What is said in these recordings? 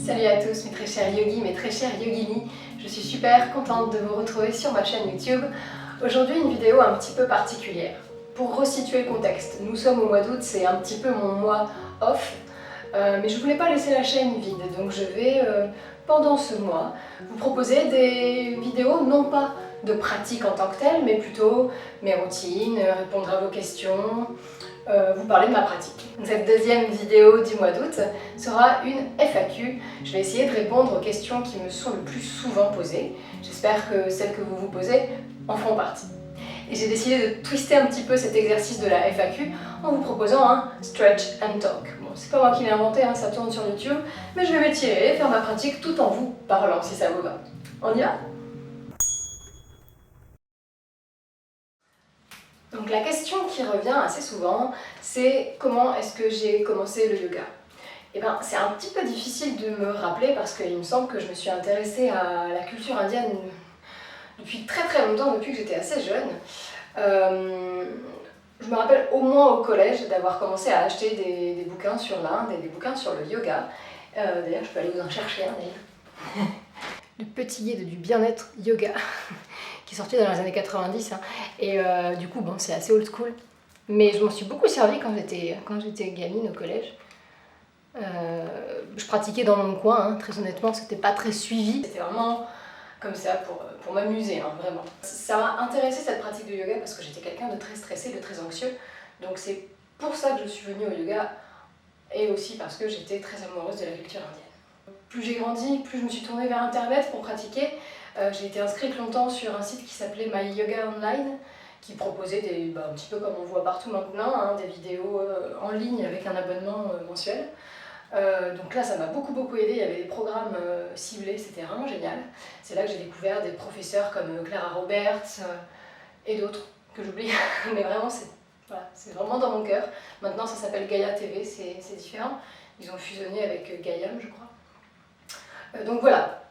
Salut à tous mes très chers yogis, mes très chers yoginis. Je suis super contente de vous retrouver sur ma chaîne YouTube. Aujourd'hui une vidéo un petit peu particulière. Pour resituer le contexte, nous sommes au mois d'août, c'est un petit peu mon mois off. Mais je voulais pas laisser la chaîne vide, donc je vais, pendant ce mois, vous proposer des vidéos non pas de pratique en tant que telle, mais plutôt mes routines, répondre à vos questions, vous parler de ma pratique. Donc cette deuxième vidéo du mois d'août sera une FAQ. Je vais essayer de répondre aux questions qui me sont le plus souvent posées. J'espère que celles que vous vous posez en feront partie. Et j'ai décidé de twister un petit peu cet exercice de la FAQ en vous proposant un stretch and talk. Bon, c'est pas moi qui l'ai inventé, hein, ça tourne sur YouTube, mais je vais m'étirer, faire ma pratique tout en vous parlant si ça vous va. On y va ? Donc la question qui revient assez souvent, c'est comment est-ce que j'ai commencé le yoga ? Eh bien, c'est un petit peu difficile de me rappeler parce qu'il me semble que je me suis intéressée à la culture indienne depuis très longtemps, depuis que j'étais assez jeune. Je me rappelle au moins au collège d'avoir commencé à acheter des bouquins sur l'Inde et des bouquins sur le yoga. D'ailleurs, je peux aller vous en chercher un d'ailleurs. Le petit guide du bien-être yoga, qui est sorti dans les années 90. Hein. Et du coup, bon, c'est assez old school. Mais je m'en suis beaucoup servi quand j'étais gamine au collège. Je pratiquais dans mon coin, hein. Très honnêtement, c'était pas très suivi. C'était vraiment comme ça pour m'amuser, hein, vraiment. Ça m'a intéressée cette pratique de yoga parce que j'étais quelqu'un de très stressé, de très anxieux. Donc c'est pour ça que je suis venue au yoga et aussi parce que j'étais très amoureuse de la culture indienne. Plus j'ai grandi, plus je me suis tournée vers internet pour pratiquer. J'ai été inscrite longtemps sur un site qui s'appelait My Yoga Online, qui proposait un petit peu comme on voit partout maintenant, hein, des vidéos en ligne avec un abonnement mensuel. Donc là ça m'a beaucoup aidé, il y avait des programmes ciblés, c'était vraiment génial. C'est là que j'ai découvert des professeurs comme Clara Roberts et d'autres que j'oublie, mais vraiment c'est vraiment dans mon cœur. Maintenant ça s'appelle Gaia TV, c'est différent, ils ont fusionné avec Gaiam je crois. Donc voilà,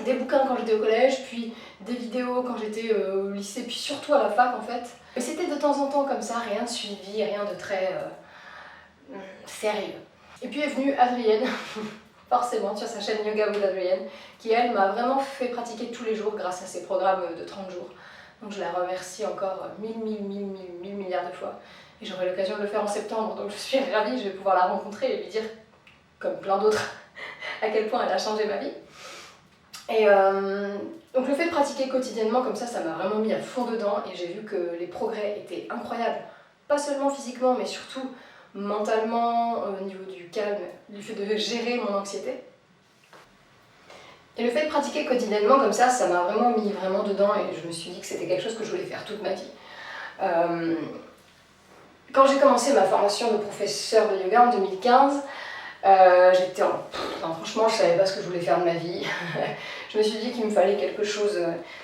des bouquins quand j'étais au collège, puis des vidéos quand j'étais au lycée, puis surtout à la fac en fait. Mais c'était de temps en temps comme ça, rien de suivi, rien de très sérieux. Et puis est venue Adrienne, forcément, sur sa chaîne Yoga with Adrienne, qui elle m'a vraiment fait pratiquer tous les jours grâce à ses programmes de 30 jours. Donc je la remercie encore mille milliards de fois. Et j'aurai l'occasion de le faire en septembre, donc je suis ravie, je vais pouvoir la rencontrer et lui dire, comme plein d'autres, à quel point elle a changé ma vie. Et donc le fait de pratiquer quotidiennement comme ça m'a vraiment mis à fond dedans et j'ai vu que les progrès étaient incroyables. Pas seulement physiquement, mais surtout mentalement, au niveau du calme, du fait de gérer mon anxiété. Et le fait de pratiquer quotidiennement comme ça m'a vraiment mis dedans et je me suis dit que c'était quelque chose que je voulais faire toute ma vie. Quand j'ai commencé ma formation de professeur de yoga en 2015, j'étais franchement, je savais pas ce que je voulais faire de ma vie. Je me suis dit qu'il me fallait quelque chose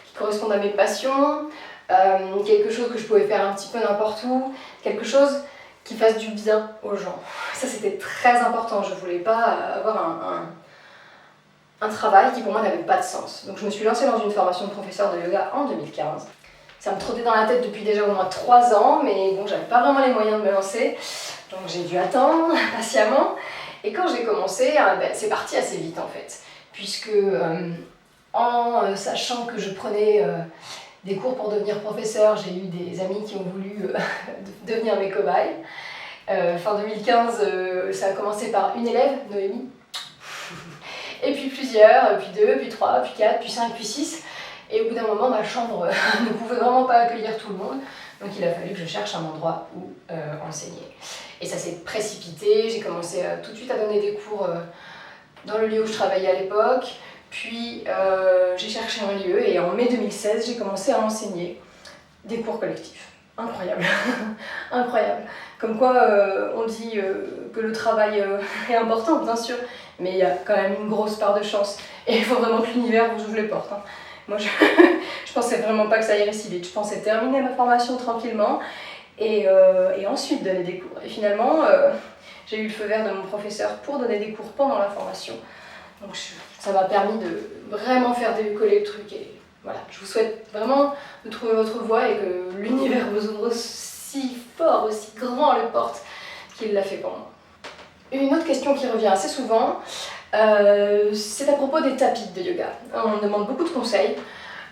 qui corresponde à mes passions, quelque chose que je pouvais faire un petit peu n'importe où, quelque chose qui fasse du bien aux gens. Ça c'était très important, je voulais pas avoir un travail qui pour moi n'avait pas de sens. Donc je me suis lancée dans une formation de professeur de yoga en 2015. Ça me trottait dans la tête depuis déjà au moins 3 ans, mais bon, j'avais pas vraiment les moyens de me lancer, donc j'ai dû attendre patiemment. Et quand j'ai commencé, c'est parti assez vite en fait, puisque en sachant que je prenais des cours pour devenir professeur, j'ai eu des amis qui ont voulu devenir mes cobayes. Fin 2015, ça a commencé par une élève, Noémie, et puis plusieurs, puis 2, puis 3, puis 4, puis 5, puis 6. Et au bout d'un moment, ma chambre ne pouvait vraiment pas accueillir tout le monde, donc il a fallu que je cherche un endroit où enseigner. Et ça s'est précipité, j'ai commencé tout de suite à donner des cours dans le lieu où je travaillais à l'époque, puis j'ai cherché un lieu et en mai 2016, j'ai commencé à enseigner des cours collectifs. Incroyable, incroyable. Comme quoi on dit que le travail est important, bien sûr, mais il y a quand même une grosse part de chance. Et il faut vraiment que l'univers vous ouvre les portes. Hein. Moi, je pensais vraiment pas que ça irait si vite. Je pensais terminer ma formation tranquillement et ensuite donner des cours. Et finalement, j'ai eu le feu vert de mon professeur pour donner des cours pendant la formation. Donc ça m'a permis de vraiment faire décoller le truc. Et voilà, je vous souhaite vraiment de trouver votre voie et que l'univers vous ouvre aussi fort, aussi grand les portes. qu'il l'a fait pour moi. Une autre question qui revient assez souvent, c'est à propos des tapis de yoga. On me demande beaucoup de conseils,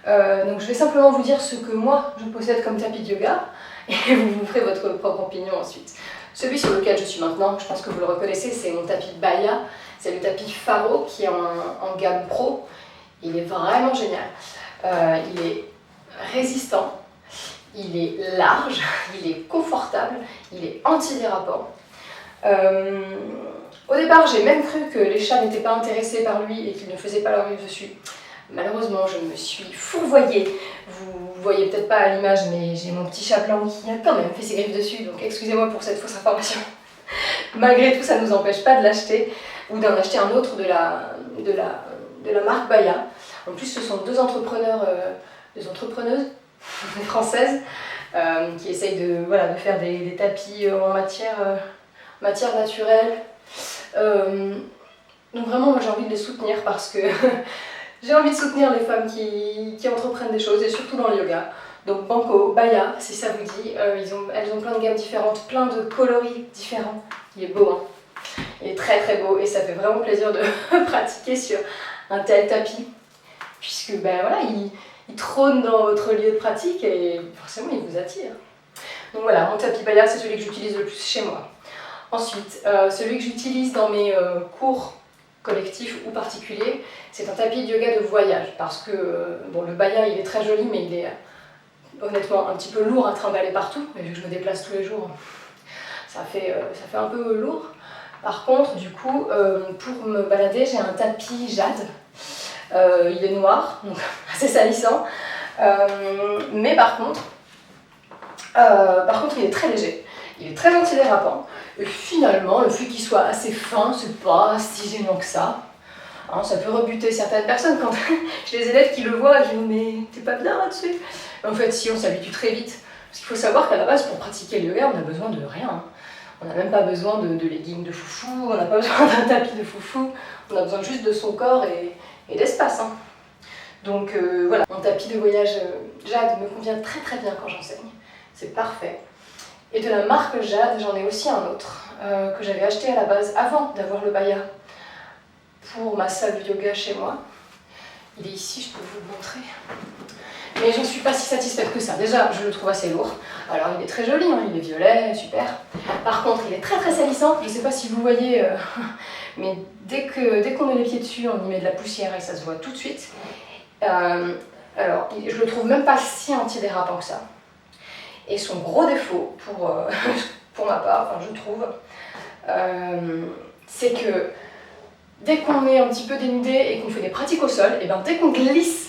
donc je vais simplement vous dire ce que moi je possède comme tapis de yoga et vous ferez votre propre opinion ensuite. Celui sur lequel je suis maintenant, je pense que vous le reconnaissez, c'est mon tapis Baya, c'est le tapis Faro qui est en gamme pro. Il est vraiment génial, il est résistant, il est large, il est confortable, il est antidérapant. Au départ, j'ai même cru que les chats n'étaient pas intéressés par lui et qu'ils ne faisaient pas leur vie dessus. Malheureusement, je me suis fourvoyée. Vous voyez peut-être pas à l'image, mais j'ai mon petit chat blanc qui a quand même fait ses griffes dessus, donc excusez-moi pour cette fausse information. Malgré tout, ça ne nous empêche pas de l'acheter ou d'en acheter un autre de la marque Baya. En plus, ce sont deux entrepreneuses françaises qui essayent de faire des tapis en matière naturelle. Donc vraiment, moi j'ai envie de les soutenir parce que j'ai envie de soutenir les femmes qui entreprennent des choses et surtout dans le yoga. Donc Banco, Baya, si ça vous dit, elles ont plein de gammes différentes, plein de coloris différents. Il est beau, hein. Il est très très beau et ça fait vraiment plaisir de pratiquer sur un tel tapis puisque il trône dans votre lieu de pratique et forcément il vous attire. Donc voilà, mon tapis Baya, c'est celui que j'utilise le plus chez moi. Ensuite, celui que j'utilise dans mes cours collectifs ou particuliers, c'est un tapis de yoga de voyage parce que le Baya il est très joli mais il est honnêtement un petit peu lourd à trimballer partout et vu que je me déplace tous les jours, ça fait un peu lourd. Par contre, du coup, pour me balader, j'ai un tapis jade. Il est noir, donc assez salissant, mais par contre, il est très léger, il est très antidérapant, et finalement, le fait qu'il soit assez fin, c'est pas si gênant que ça. Hein, ça peut rebuter certaines personnes quand j'ai des élèves qui le voient et qui me disent mais t'es pas bien là-dessus. En fait, si, on s'habitue très vite, parce qu'il faut savoir qu'à la base, pour pratiquer le yoga, on a besoin de rien. Hein. On n'a même pas besoin de leggings de foufou, on n'a pas besoin d'un tapis de foufou, on a besoin juste de son corps et d'espace. Hein. Donc voilà, mon tapis de voyage Jade me convient très très bien quand j'enseigne, c'est parfait. Et de la marque Jade, j'en ai aussi un autre que j'avais acheté à la base avant d'avoir le Baya pour ma salle de yoga chez moi. Il est ici, je peux vous le montrer. Mais j'en suis pas si satisfaite que ça. Déjà, je le trouve assez lourd. Alors, il est très joli, hein, il est violet, super. Par contre, il est très très salissant. Je sais pas si vous voyez, mais dès qu'on met les pieds dessus, on y met de la poussière et ça se voit tout de suite. Alors, je le trouve même pas si antidérapant que ça. Et son gros défaut, pour ma part, enfin, je trouve, c'est que dès qu'on est un petit peu dénudé et qu'on fait des pratiques au sol, et dès qu'on glisse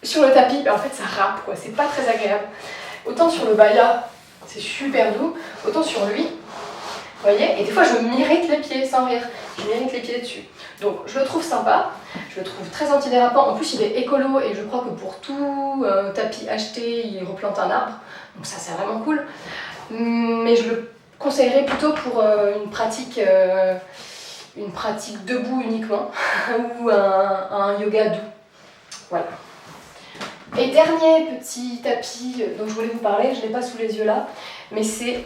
sur le tapis, en fait ça râpe, quoi. C'est pas très agréable. Autant sur le Baya, c'est super doux, autant sur lui, vous voyez, et des fois je m'irrite les pieds sans rire, je m'irrite les pieds dessus. Donc je le trouve sympa, je le trouve très antidérapant, en plus il est écolo et je crois que pour tout tapis acheté, il replante un arbre, donc ça c'est vraiment cool. Mais je le conseillerais plutôt pour une pratique debout uniquement ou un yoga doux. Voilà. Et dernier petit tapis dont je voulais vous parler, je ne l'ai pas sous les yeux là, mais c'est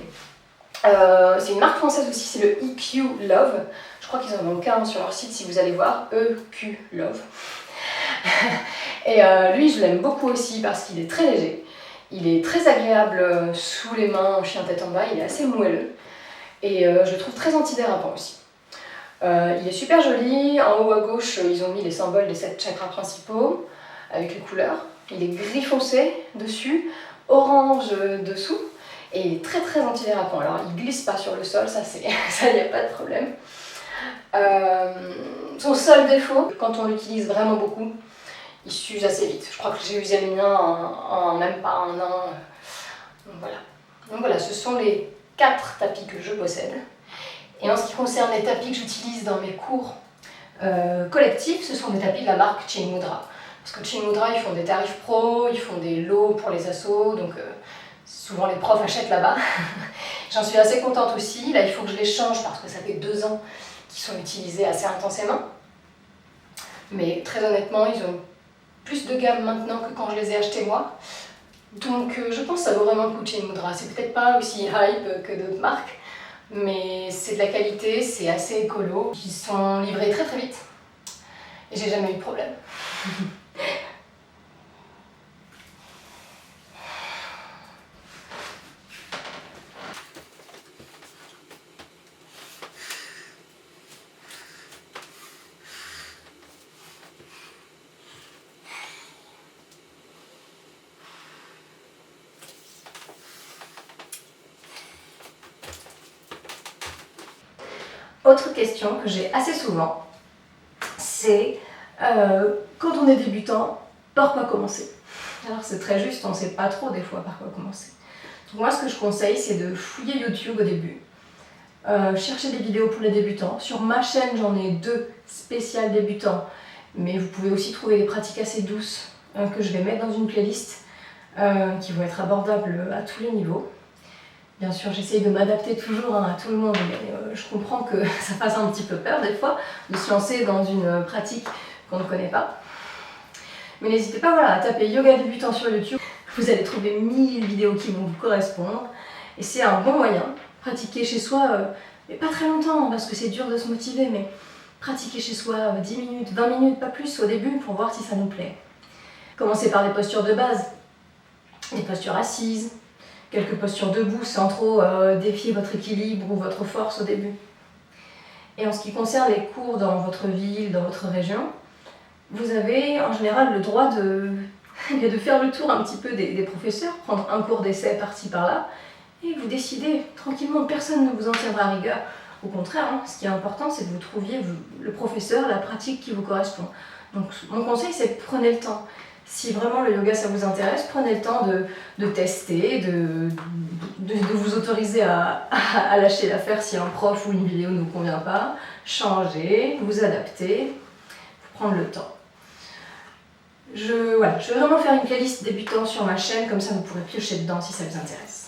une marque française aussi, c'est le EQ Love. Je crois qu'ils en ont qu'un sur leur site si vous allez voir, EQ Love. Et lui, je l'aime beaucoup aussi parce qu'il est très léger. Il est très agréable sous les mains, en chien tête en bas, il est assez moelleux. Et je le trouve très antidérapant aussi. Il est super joli, en haut à gauche ils ont mis les symboles des 7 chakras principaux avec les couleurs. Il est gris foncé dessus, orange dessous et il est très très antidérapant. Alors il glisse pas sur le sol, ça il n'y a pas de problème. Son seul défaut, quand on l'utilise vraiment beaucoup, il s'use assez vite. Je crois que j'ai usé le mien en même pas un an. Donc voilà, ce sont les 4 tapis que je possède. Et en ce qui concerne les tapis que j'utilise dans mes cours collectifs, ce sont des tapis de la marque Chin Mudra. Parce que Chin Mudra, ils font des tarifs pro, ils font des lots pour les assos, donc souvent les profs achètent là-bas. J'en suis assez contente aussi. Là, il faut que je les change parce que ça fait 2 ans qu'ils sont utilisés assez intensément. Mais très honnêtement, ils ont plus de gamme maintenant que quand je les ai achetés moi. Donc je pense que ça vaut vraiment le coup de Chin Mudra. C'est peut-être pas aussi hype que d'autres marques. mais c'est de la qualité, c'est assez écolo. Ils sont livrés très très vite et j'ai jamais eu de problème. Autre question que j'ai assez souvent, c'est quand on est débutant, par quoi commencer? Alors c'est très juste, on ne sait pas trop des fois par quoi commencer. Donc moi ce que je conseille, c'est de fouiller YouTube au début, chercher des vidéos pour les débutants. Sur ma chaîne, j'en ai 2 spéciales débutants, mais vous pouvez aussi trouver des pratiques assez douces que je vais mettre dans une playlist qui vont être abordables à tous les niveaux. Bien sûr, j'essaye de m'adapter toujours à tout le monde, mais je comprends que ça fasse un petit peu peur des fois de se lancer dans une pratique qu'on ne connaît pas. Mais n'hésitez pas à taper yoga débutant sur YouTube. Vous allez trouver 1000 vidéos qui vont vous correspondre. Et c'est un bon moyen. Pratiquer chez soi, mais pas très longtemps parce que c'est dur de se motiver, mais pratiquer chez soi 10 minutes, 20 minutes, pas plus au début pour voir si ça nous plaît. Commencez par des postures de base, des postures assises, quelques postures debout sans trop défier votre équilibre ou votre force au début. Et en ce qui concerne les cours dans votre ville, dans votre région, vous avez en général le droit de faire le tour un petit peu des professeurs, prendre un cours d'essai par-ci par-là, et vous décidez tranquillement, personne ne vous en tiendra rigueur. Au contraire, ce qui est important, c'est que vous trouviez le professeur, la pratique qui vous correspond. Donc mon conseil, c'est prenez le temps. Si vraiment le yoga ça vous intéresse, prenez le temps de tester, de vous autoriser à lâcher l'affaire si un prof ou une vidéo ne vous convient pas, changer, vous adapter, prendre le temps. Je vais vraiment faire une playlist débutant sur ma chaîne, comme ça vous pourrez piocher dedans si ça vous intéresse.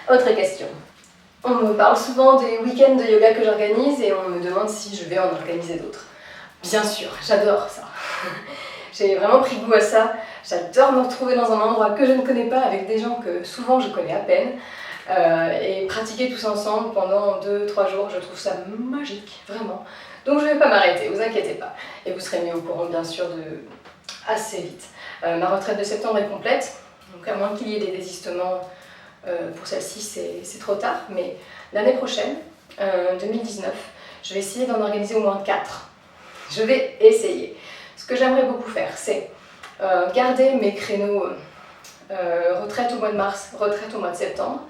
Autre question. On me parle souvent des week-ends de yoga que j'organise et on me demande si je vais en organiser d'autres. Bien sûr, j'adore ça. J'ai vraiment pris goût à ça. J'adore me retrouver dans un endroit que je ne connais pas avec des gens que souvent je connais à peine et pratiquer tous ensemble pendant 2-3 jours. Je trouve ça magique, vraiment. Donc je ne vais pas m'arrêter, vous inquiétez pas. Et vous serez mis au courant bien sûr assez vite. Ma retraite de septembre est complète, donc à moins qu'il y ait des désistements. Pour celle-ci, c'est trop tard, mais l'année prochaine, 2019, je vais essayer d'en organiser au moins 4. Je vais essayer. Ce que j'aimerais beaucoup faire, c'est garder mes créneaux retraite au mois de mars, retraite au mois de septembre,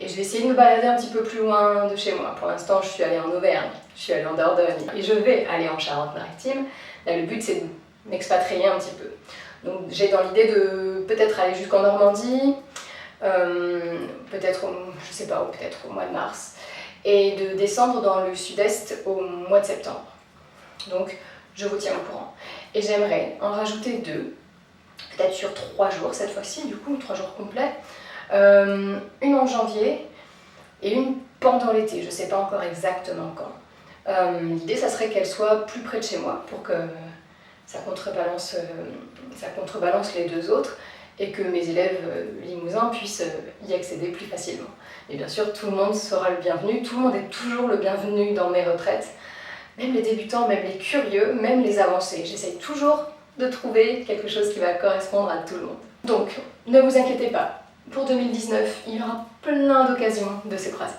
et je vais essayer de me balader un petit peu plus loin de chez moi. Pour l'instant, je suis allée en Auvergne, je suis allée en Dordogne, et je vais aller en Charente-Maritime. Là, le but, c'est de m'expatrier un petit peu. Donc, j'ai dans l'idée de peut-être aller jusqu'en Normandie, peut-être, je sais pas, peut-être au mois de mars, et de descendre dans le sud-est au mois de septembre. Donc je vous tiens au courant. Et j'aimerais en rajouter 2, peut-être sur 3 jours cette fois-ci, du coup 3 jours complets, une en janvier et une pendant l'été, je sais pas encore exactement quand. L'idée ça serait qu'elle soit plus près de chez moi pour que ça contrebalance les 2 autres, et que mes élèves limousins puissent y accéder plus facilement. Et bien sûr, tout le monde sera le bienvenu, tout le monde est toujours le bienvenu dans mes retraites, même les débutants, même les curieux, même les avancés. J'essaye toujours de trouver quelque chose qui va correspondre à tout le monde. Donc, ne vous inquiétez pas, pour 2019, il y aura plein d'occasions de se croiser.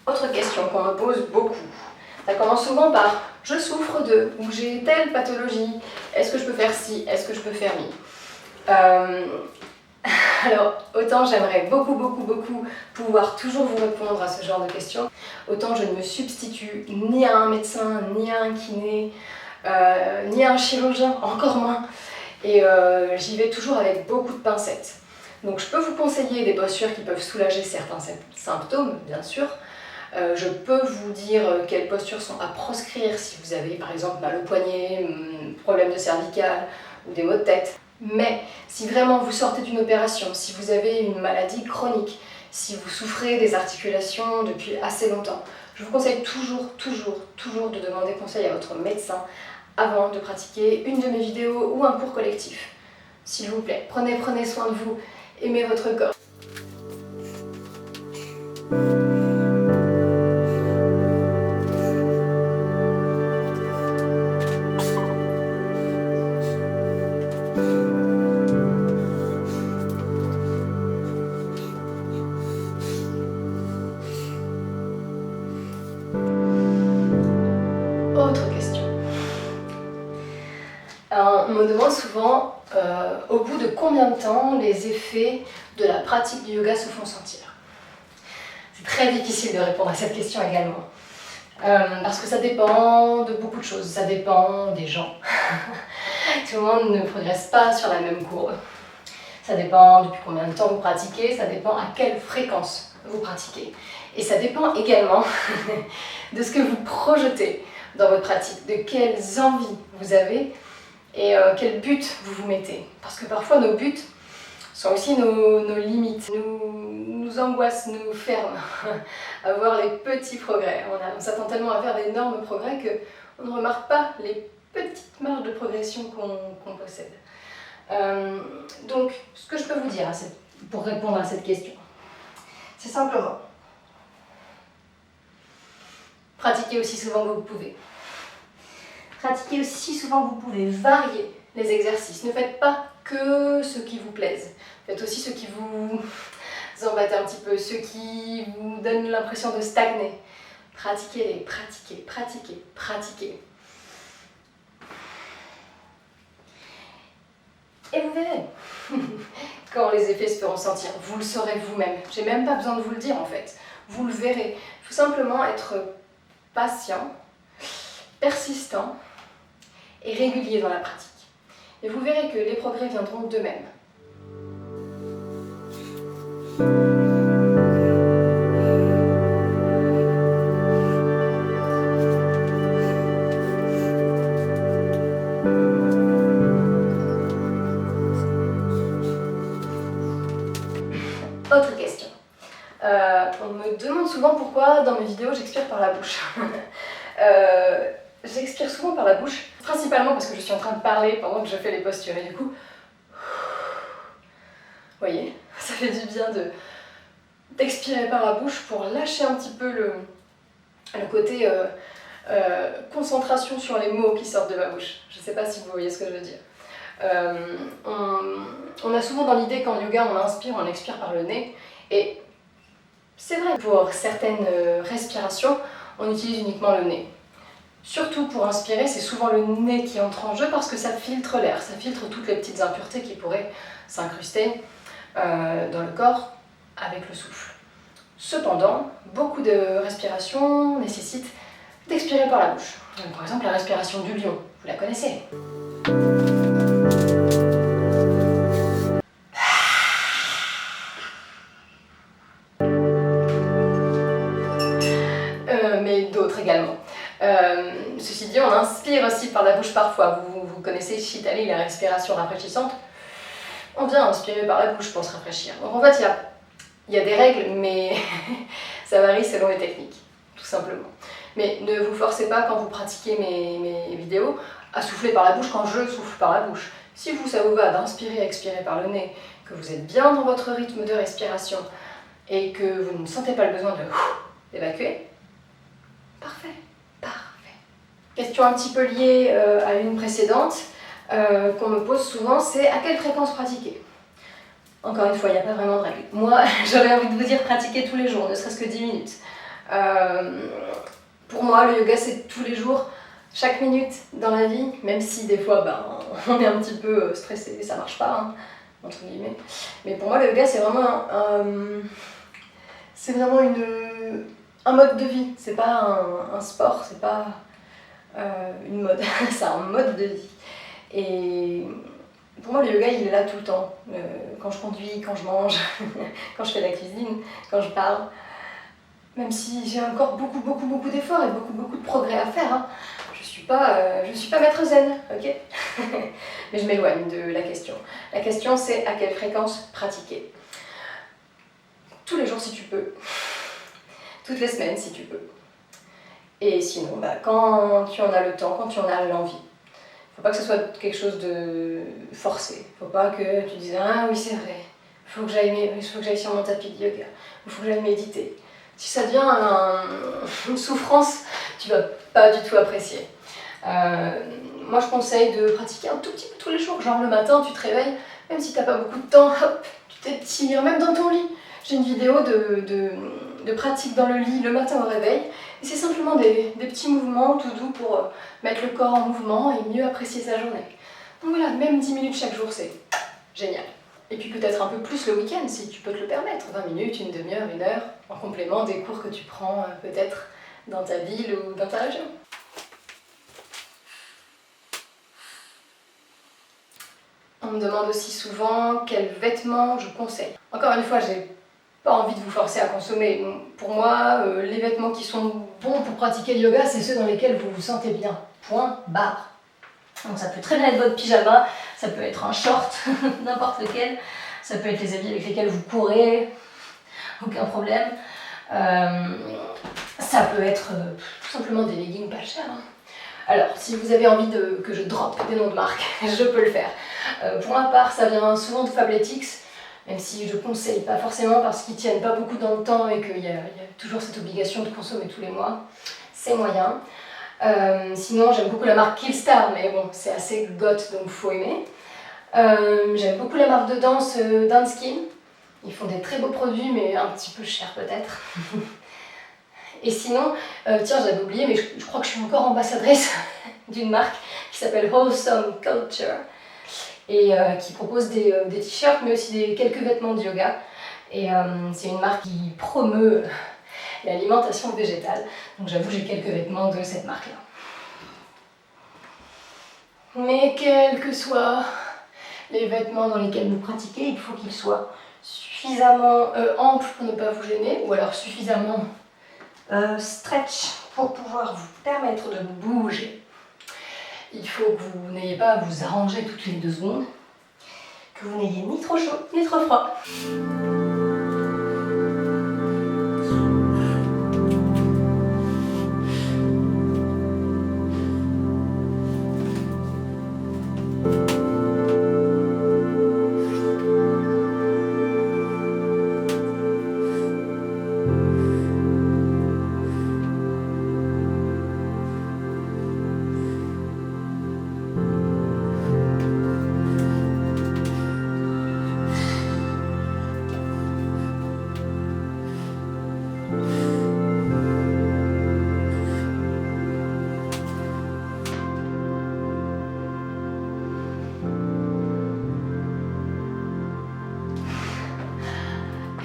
Autre question qu'on me pose beaucoup. Ça commence souvent par « je souffre de » ou « j'ai telle pathologie, est-ce que je peux faire ci, est-ce que je peux faire mi ?» Alors, autant j'aimerais beaucoup pouvoir toujours vous répondre à ce genre de questions, autant je ne me substitue ni à un médecin, ni à un kiné, ni à un chirurgien, encore moins. Et j'y vais toujours avec beaucoup de pincettes. Donc je peux vous conseiller des postures qui peuvent soulager certains symptômes, bien sûr, Je peux vous dire quelles postures sont à proscrire si vous avez par exemple mal au poignet, problème de cervical ou des maux de tête. Mais si vraiment vous sortez d'une opération, si vous avez une maladie chronique, si vous souffrez des articulations depuis assez longtemps, je vous conseille toujours de demander conseil à votre médecin avant de pratiquer une de mes vidéos ou un cours collectif. S'il vous plaît, prenez soin de vous, aimez votre corps. Autre question. Alors, on me demande souvent au bout de combien de temps les effets de la pratique du yoga se font sentir. C'est très difficile de répondre à cette question également. Parce que ça dépend de beaucoup de choses, ça dépend des gens. Tout le monde ne progresse pas sur la même courbe. Ça dépend depuis combien de temps vous pratiquez, ça dépend à quelle fréquence vous pratiquez. Et ça dépend également de ce que vous projetez dans votre pratique, de quelles envies vous avez et quel but vous vous mettez. Parce que parfois nos buts sont aussi nos limites, nous angoissent, nous ferment à voir les petits progrès. On s'attend tellement à faire d'énormes progrès qu'on ne remarque pas les petites marges de progression qu'on possède. Donc, ce que je peux vous dire pour répondre à cette question, c'est simplement pratiquez aussi souvent que vous pouvez. Pratiquez aussi souvent que vous pouvez. Variez les exercices. Ne faites pas que ceux qui vous plaisent. Faites aussi ceux qui vous embêtent un petit peu, ceux qui vous donnent l'impression de stagner. Pratiquez-les, pratiquez. Et vous verrez quand les effets se feront sentir. Vous le saurez vous-même. J'ai même pas besoin de vous le dire en fait. Vous le verrez. Il faut simplement être patient, persistant et régulier dans la pratique. Et vous verrez que les progrès viendront d'eux-mêmes. Autre question. On me demande souvent pourquoi dans mes vidéos j'expire par la bouche. J'expire souvent par la bouche, principalement parce que je suis en train de parler pendant que je fais les postures et du coup, vous voyez, ça fait du bien d'expirer par la bouche pour lâcher un petit peu le côté concentration sur les mots qui sortent de ma bouche. Je ne sais pas si vous voyez ce que je veux dire. On a souvent dans l'idée qu'en yoga on inspire, on expire par le nez et c'est vrai, pour certaines respirations on utilise uniquement le nez. Surtout pour inspirer, c'est souvent le nez qui entre en jeu parce que ça filtre l'air, ça filtre toutes les petites impuretés qui pourraient s'incruster dans le corps avec le souffle. Cependant, beaucoup de respirations nécessitent d'expirer par la bouche. Par exemple, la respiration du lion, vous la connaissez. Mais d'autres également. Ceci dit, on inspire aussi par la bouche parfois. Vous connaissez Shitali, la respiration rafraîchissante. On vient inspirer par la bouche pour se rafraîchir. Donc en fait, il y a des règles, mais ça varie selon les techniques, tout simplement. Mais ne vous forcez pas quand vous pratiquez mes vidéos à souffler par la bouche quand je souffle par la bouche. Si vous, ça vous va d'inspirer et expirer par le nez, que vous êtes bien dans votre rythme de respiration et que vous ne sentez pas le besoin d'évacuer, parfait. Question un petit peu liée à une précédente qu'on me pose souvent, c'est à quelle fréquence pratiquer? Encore une fois, il n'y a pas vraiment de règle. Moi, j'aurais envie de vous dire pratiquer tous les jours, ne serait-ce que 10 minutes. Pour moi, le yoga, c'est tous les jours, chaque minute dans la vie, même si des fois, on est un petit peu stressé et ça marche pas, hein, entre guillemets. Mais pour moi, le yoga, c'est vraiment un mode de vie. C'est pas un sport, c'est pas une mode, c'est un mode de vie. Et pour moi, le yoga, il est là tout le temps. Quand je conduis, quand je mange, quand je fais la cuisine, quand je parle. Même si j'ai encore beaucoup d'efforts et beaucoup de progrès à faire, hein. Je suis pas maître zen, ok. Mais je m'éloigne de la question. La question c'est à quelle fréquence pratiquer. Tous les jours si tu peux, toutes les semaines si tu peux. Et sinon, quand tu en as le temps, quand tu en as l'envie. Faut pas que ce soit quelque chose de forcé. Faut pas que tu dises ah oui c'est vrai, il faut que j'aille sur mon tapis de yoga, il faut que j'aille méditer. Si ça devient une souffrance, tu vas pas du tout apprécier. Moi je conseille de pratiquer un tout petit peu tous les jours, genre le matin tu te réveilles, même si t'as pas beaucoup de temps, hop, tu t'étires, même dans ton lit. J'ai une vidéo de pratique dans le lit le matin au réveil, et c'est simplement des petits mouvements tout doux pour mettre le corps en mouvement et mieux apprécier sa journée. Donc voilà, même 10 minutes chaque jour c'est génial. Et puis peut-être un peu plus le week-end si tu peux te le permettre, 20 minutes, une demi-heure, une heure, en complément des cours que tu prends peut-être dans ta ville ou dans ta région. On me demande aussi souvent quels vêtements je conseille. Encore une fois, j'ai pas envie de vous forcer à consommer. Pour moi, les vêtements qui sont bons pour pratiquer le yoga, c'est ceux dans lesquels vous vous sentez bien. Point, barre. Donc ça peut très bien être votre pyjama, ça peut être un short, n'importe lequel, ça peut être les habits avec lesquels vous courez, aucun problème. Ça peut être tout simplement des leggings pas chers. Hein. Alors, si vous avez envie que je drop des noms de marques, je peux le faire. Pour ma part, ça vient souvent de Fabletics, même si je conseille pas forcément parce qu'ils tiennent pas beaucoup dans le temps et qu'il y a toujours cette obligation de consommer tous les mois. C'est moyen. Sinon, j'aime beaucoup la marque Killstar, mais bon, c'est assez goth, donc faut aimer. J'aime beaucoup la marque de danse Danskin. Ils font des très beaux produits, mais un petit peu chers peut-être. Et sinon, tiens, j'avais oublié, mais je crois que je suis encore ambassadrice d'une marque qui s'appelle Wholesome Culture et qui propose des t-shirts, mais aussi quelques vêtements de yoga. Et c'est une marque qui promeut l'alimentation végétale. Donc j'avoue, j'ai quelques vêtements de cette marque-là. Mais quels que soient les vêtements dans lesquels vous pratiquez, il faut qu'ils soient suffisamment amples pour ne pas vous gêner, ou alors suffisamment stretch pour pouvoir vous permettre de bouger. Il faut que vous n'ayez pas à vous arranger toutes les 2 secondes, que vous n'ayez ni trop chaud ni trop froid.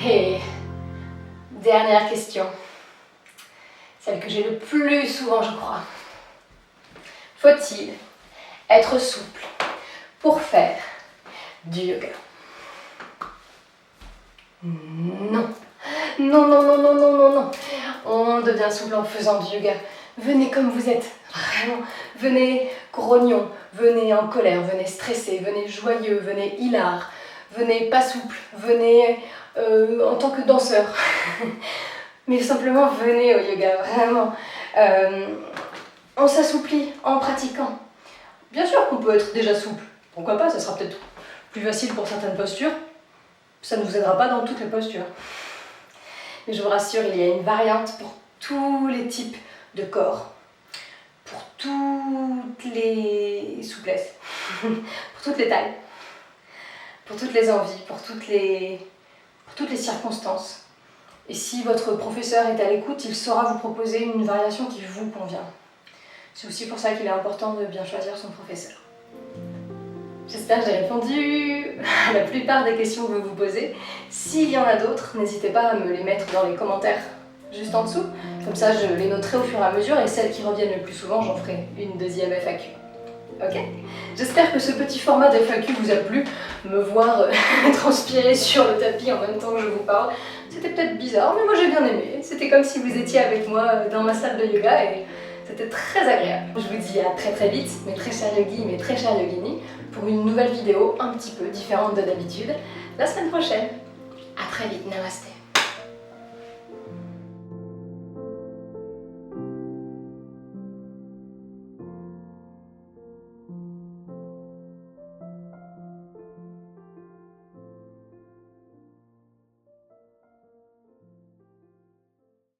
Et dernière question, celle que j'ai le plus souvent je crois. Faut-il être souple pour faire du yoga? Non. Non. On devient souple en faisant du yoga. Venez comme vous êtes, vraiment. Venez grognon, venez en colère, venez stressé, venez joyeux, venez hilar, venez pas souple, venez en tant que danseur. Mais simplement venez au yoga, vraiment. On s'assouplit en pratiquant. Bien sûr qu'on peut être déjà souple. Pourquoi pas, ça sera peut-être plus facile pour certaines postures. Ça ne vous aidera pas dans toutes les postures. Mais je vous rassure, il y a une variante pour tous les types de corps, pour toutes les souplesses, pour toutes les tailles, pour toutes les envies, pour toutes les circonstances. Et si votre professeur est à l'écoute, il saura vous proposer une variation qui vous convient. C'est aussi pour ça qu'il est important de bien choisir son professeur. J'espère que j'ai répondu à la plupart des questions que vous vous posez. S'il y en a d'autres, n'hésitez pas à me les mettre dans les commentaires juste en dessous. Comme ça, je les noterai au fur et à mesure et celles qui reviennent le plus souvent, j'en ferai une deuxième FAQ. Ok? J'espère que ce petit format d'FAQ vous a plu. Me voir transpirer sur le tapis en même temps que je vous parle C'était peut-être bizarre, mais moi j'ai bien aimé. C'était comme si vous étiez avec moi dans ma salle de yoga et c'était très agréable. Je vous dis à très très vite, mes très chers yogis, mes très chers yoginis, pour une nouvelle vidéo un petit peu différente de d'habitude, la semaine prochaine. À très vite, namasté.